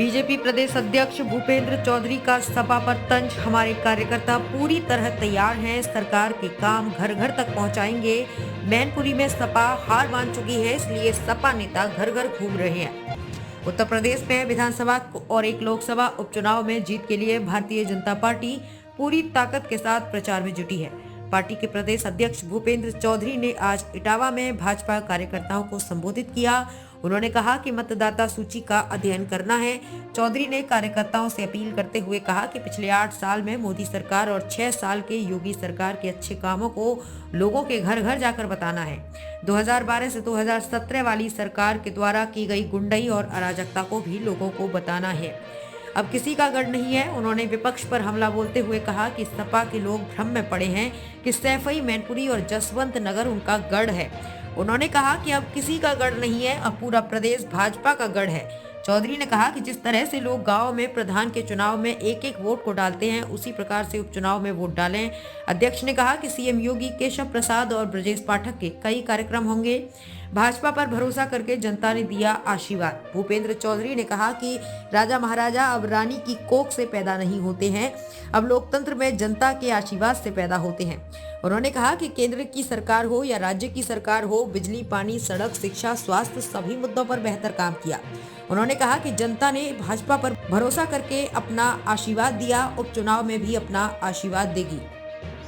BJP प्रदेश अध्यक्ष भूपेंद्र चौधरी का सपा पर तंज। हमारे कार्यकर्ता पूरी तरह तैयार हैं, सरकार के काम घर घर तक पहुंचाएंगे। मैनपुरी में सपा हार मान चुकी है, इसलिए सपा नेता घर घर घूम रहे हैं। उत्तर प्रदेश में विधानसभा और एक लोकसभा उपचुनाव में जीत के लिए भारतीय जनता पार्टी पूरी ताकत के साथ प्रचार में जुटी है। पार्टी के प्रदेश अध्यक्ष भूपेंद्र चौधरी ने आज इटावा में भाजपा कार्यकर्ताओं को संबोधित किया। उन्होंने कहा कि मतदाता सूची का अध्ययन करना है। चौधरी ने कार्यकर्ताओं से अपील करते हुए कहा कि पिछले 8 साल में मोदी सरकार और 6 साल के योगी सरकार के अच्छे कामों को लोगों के घर घर जाकर बताना है। 2012 से 2017 वाली सरकार के द्वारा की गई गुंडई और अराजकता को भी लोगों को बताना है। अब किसी का गढ़ नहीं है। उन्होंने विपक्ष पर हमला बोलते हुए कहा कि सपा के लोग भ्रम में पड़े हैं कि सैफई, मैनपुरी और जसवंत नगर उनका गढ़ है। उन्होंने कहा कि अब किसी का गढ़ नहीं है, अब पूरा प्रदेश भाजपा का गढ़ है। चौधरी ने कहा कि जिस तरह से लोग गांव में प्रधान के चुनाव में एक एक वोट को डालते हैं, उसी प्रकार से उपचुनाव में वोट डालें। अध्यक्ष ने कहा कि सीएम योगी, केशव प्रसाद और ब्रजेश पाठक के कई कार्यक्रम होंगे। भाजपा पर भरोसा करके जनता ने दिया आशीर्वाद। भूपेंद्र चौधरी ने कहा कि राजा महाराजा अब रानी की कोख से पैदा नहीं होते हैं, अब लोकतंत्र में जनता के आशीर्वाद से पैदा होते हैं। उन्होंने कहा कि केंद्र की सरकार हो या राज्य की सरकार हो, बिजली, पानी, सड़क, शिक्षा, स्वास्थ्य सभी मुद्दों पर बेहतर काम किया। उन्होंने कहा कि जनता ने भाजपा पर भरोसा करके अपना आशीर्वाद दिया, उपचुनाव में भी अपना आशीर्वाद देगी।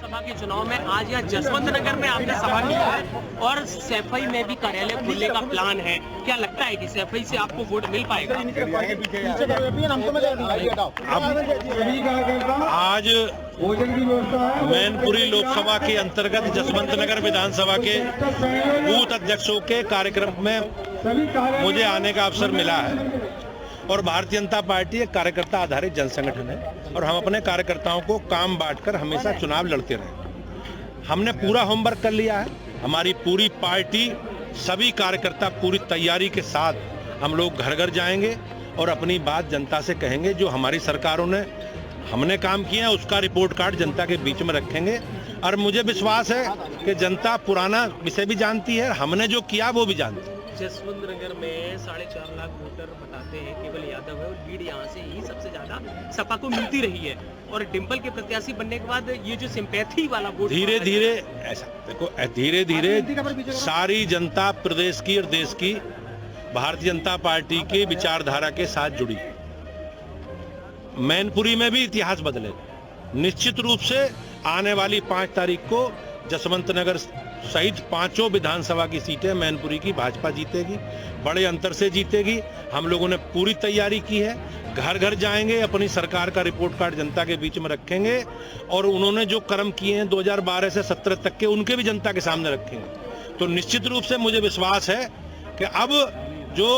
सभा के चुनाव में आज यहाँ जसवंत नगर में आपने सभा की है और सैफई में भी कार्यालय खोलने का प्लान है। क्या लगता है कि सैफई से आपको वोट मिल पाएगा? आज मैनपुरी लोकसभा के अंतर्गत जसवंत नगर विधानसभा के बूथ अध्यक्षों के कार्यक्रम में मुझे आने का अवसर मिला है। और भारतीय जनता पार्टी एक कार्यकर्ता आधारित जनसंगठन है और हम अपने कार्यकर्ताओं को काम बांटकर हमेशा चुनाव लड़ते रहे। हमने पूरा होमवर्क कर लिया है। हमारी पूरी पार्टी, सभी कार्यकर्ता पूरी तैयारी के साथ हम लोग घर घर जाएंगे और अपनी बात जनता से कहेंगे। जो हमारी सरकारों ने हमने काम किया है उसका रिपोर्ट कार्ड जनता के बीच में रखेंगे। और मुझे विश्वास है कि जनता पुराना विषय भी जानती है, हमने जो किया वो भी जानती है। जसवंत नगर में 4.5 लाख वोटर बताते हैं केवल यादव है और लीड यहाँ से ही सबसे ज्यादा सपा को मिलती रही है। और डिंपल के प्रत्याशी बनने के बाद ये जो सिंपैथी वाला वोट धीरे धीरे ऐसा देखो, धीरे धीरे सारी जनता प्रदेश की और देश की भारतीय जनता पार्टी की विचारधारा के साथ जुड़ी। मैनपुरी में भी इतिहास बदलेगा। निश्चित रूप से आने वाली 5 तारीख को जसवंत नगर सहित 5 विधानसभा की सीटें मैनपुरी की भाजपा जीतेगी, बड़े अंतर से जीतेगी। हम लोगों ने पूरी तैयारी की है। घर घर जाएंगे, अपनी सरकार का रिपोर्ट कार्ड जनता के बीच में रखेंगे और उन्होंने जो कर्म किए हैं 2012 से 17 तक के, उनके भी जनता के सामने रखेंगे। तो निश्चित रूप से मुझे विश्वास है कि अब जो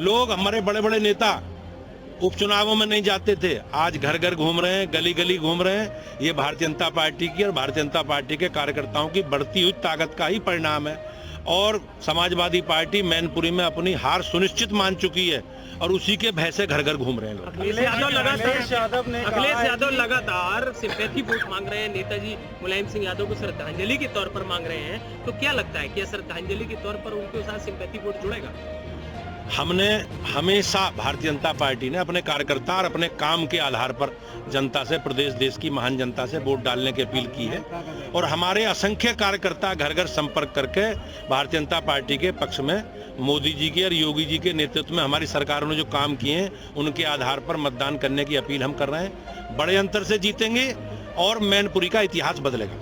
लोग हमारे बड़े बड़े नेता उपचुनावों में नहीं जाते थे, आज घर घर घूम रहे हैं, गली गली घूम रहे हैं। ये भारतीय जनता पार्टी की और भारतीय जनता पार्टी के कार्यकर्ताओं की बढ़ती हुई ताकत का ही परिणाम है। और समाजवादी पार्टी मैनपुरी में अपनी हार सुनिश्चित मान चुकी है और उसी के भय से घर घर घूम रहे हैं लोग। अखिलेश यादव लगातार सिंपैथी वोट मांग रहे हैं। नेताजी मुलायम सिंह यादव को श्रद्धांजलि के तौर पर मांग रहे हैं। तो क्या लगता है कि श्रद्धांजलि के तौर पर उनके साथ सिंपैथी वोट जुड़ेगा? हमने हमेशा, भारतीय जनता पार्टी ने अपने कार्यकर्ता और अपने काम के आधार पर जनता से, प्रदेश देश की महान जनता से वोट डालने की अपील की है। और हमारे असंख्य कार्यकर्ता घर घर संपर्क करके भारतीय जनता पार्टी के पक्ष में मोदी जी के और योगी जी के नेतृत्व में हमारी सरकारों ने जो काम किए हैं उनके आधार पर मतदान करने की अपील हम कर रहे हैं। बड़े अंतर से जीतेंगे और मैनपुरी का इतिहास बदलेगा।